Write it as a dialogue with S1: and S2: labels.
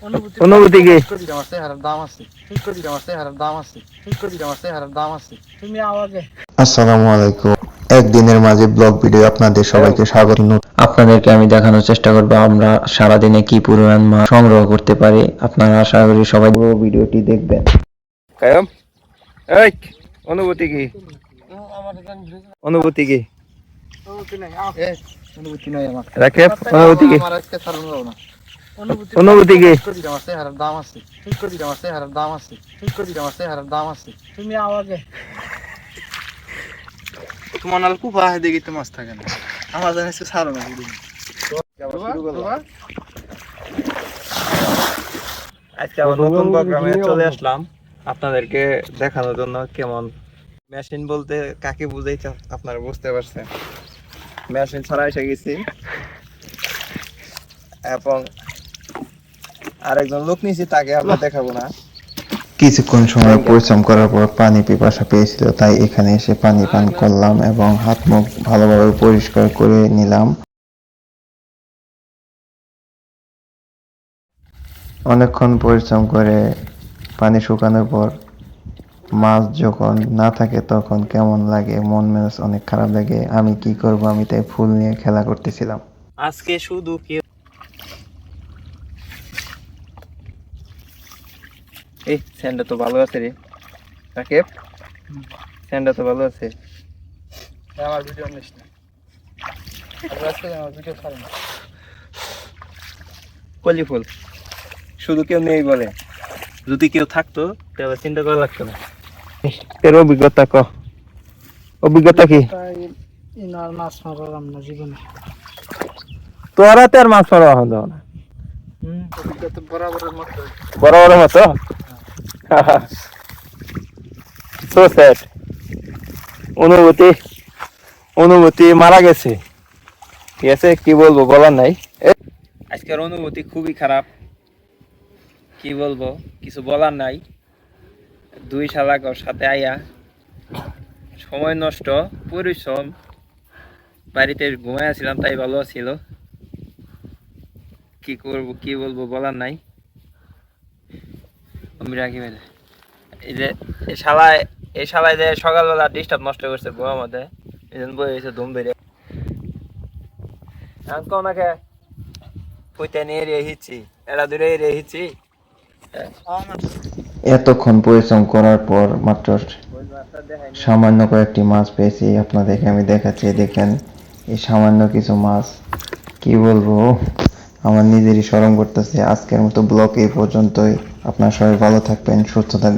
S1: অনুভূতি কি?
S2: আসসালামু আলাইকুম। একদিনের মাঝে ব্লগ ভিডিও আপনাদের সবাইকে স্বাগত। আপনাদেরকে আমি দেখানোর চেষ্টা করব আমরা সারাদিনে কি পরিমাণ মাছ সংগ্রহ করতে পারি। আপনারা আশা করি সবাই পুরো ভিডিওটি দেখবেন।
S1: কায়ম এই অনুভূতি কি? অনুভূতি কি?
S3: অনুভূতি নাই আমার।
S1: রাকেব অনুভূতি কি?
S3: আমার আজকে ছাড়ুন যাবো না।
S1: অনুভূতি কি?
S3: হারার দাম আছে। হারার দাম আছে। হারার দাম আছে। তুমি আওয়াজে তোমার নাল কুপা দেখি তো মাছ থাকে না। আমার জানিস ছাড়ো না।
S1: আজকে আবার নতুন প্রোগ্রামে চলে আসলাম আপনাদেরকে দেখানোর জন্য কেমন মেশিন বলতে কাকে বুঝাইতে আপনারা বুঝতে পারছেন। মেশিন ছাড়া এসে গেছি এবং আরেকজন লোক নিয়েছি, তাকে আমরা দেখাবো না।
S2: কিছুক্ষণ সময় পরিশ্রম করার পর পানি পিপাসা পেয়েছিল, তাই এখানে এসে পানি পান করলাম এবং হাত মুখ ভালোভাবে পরিষ্কার করে নিলাম। অনেকক্ষণ পরিশ্রম করে পানি শুকানোর পর মাছ যখন না থাকে তখন কেমন লাগে, মন মেজাজ অনেক খারাপ লাগে। আমি কি করব, আমি তাই ফুল নিয়ে খেলা করতেছিলাম।
S1: আজকে শুধু এই স্যান্ডা তো ভালো আছে রে রাকেব, স্যান্ডা তো ভালো আছে।
S3: আমার ভিডিও নিস না। আজকে আমার ভিডিও ছাড়ো না।
S1: কলি ফুল শুধু কেউ নেই বলে, যদি কেউ থাকতো তাহলে চিন্তা করা লাগতো না। এর অভিজ্ঞতা ক, অভিজ্ঞতা কি?
S3: ইনার মাছ মারলাম না জীবনে।
S1: তোরা তো আর মাছ মারা হলো না,
S3: অভিজ্ঞতা বরাবরের মতো।
S1: বড় বড় মতো। So sad. অনুভূতি অনুভূতি মারা গেছে, ঠিক আছে, কি বলবো বলার নাই। আজকের অনুভূতি খুবই খারাপ, কি বলবো কিছু বলার নাই। দুই শালা ওর সাথে আইয়া সময় নষ্ট, পরিশ্রম, বাড়িতে ঘুমাইয়াছিলাম তাই ভালো ছিল। কি করব কি বলবো বলার নাই। আমি রাখি ভাই, এই শালায় যে সকালবেলা ডিস্টার্ব নষ্ট করছে বউর মধ্যে, এই জন্য বই হয়েছে ধুম ধরে। আমি কোনাকে পুঁতে নিয়ে রেখেছি, এরা দূরে রেখেছি।
S2: এতক্ষণ পরিশ্রম করার পর মাত্র সামান্য কয়েকটি মাছ পেয়েছি। আপনাদেরকে আমি দেখাচ্ছি, দেখেন এই সামান্য কিছু মাছ। কি বলবো, আমার নিজেরই শরম করতেছে। আজকের মতো ব্লগ এই পর্যন্তই। আপনারা সবাই ভালো থাকবেন, সুস্থ থাকবেন।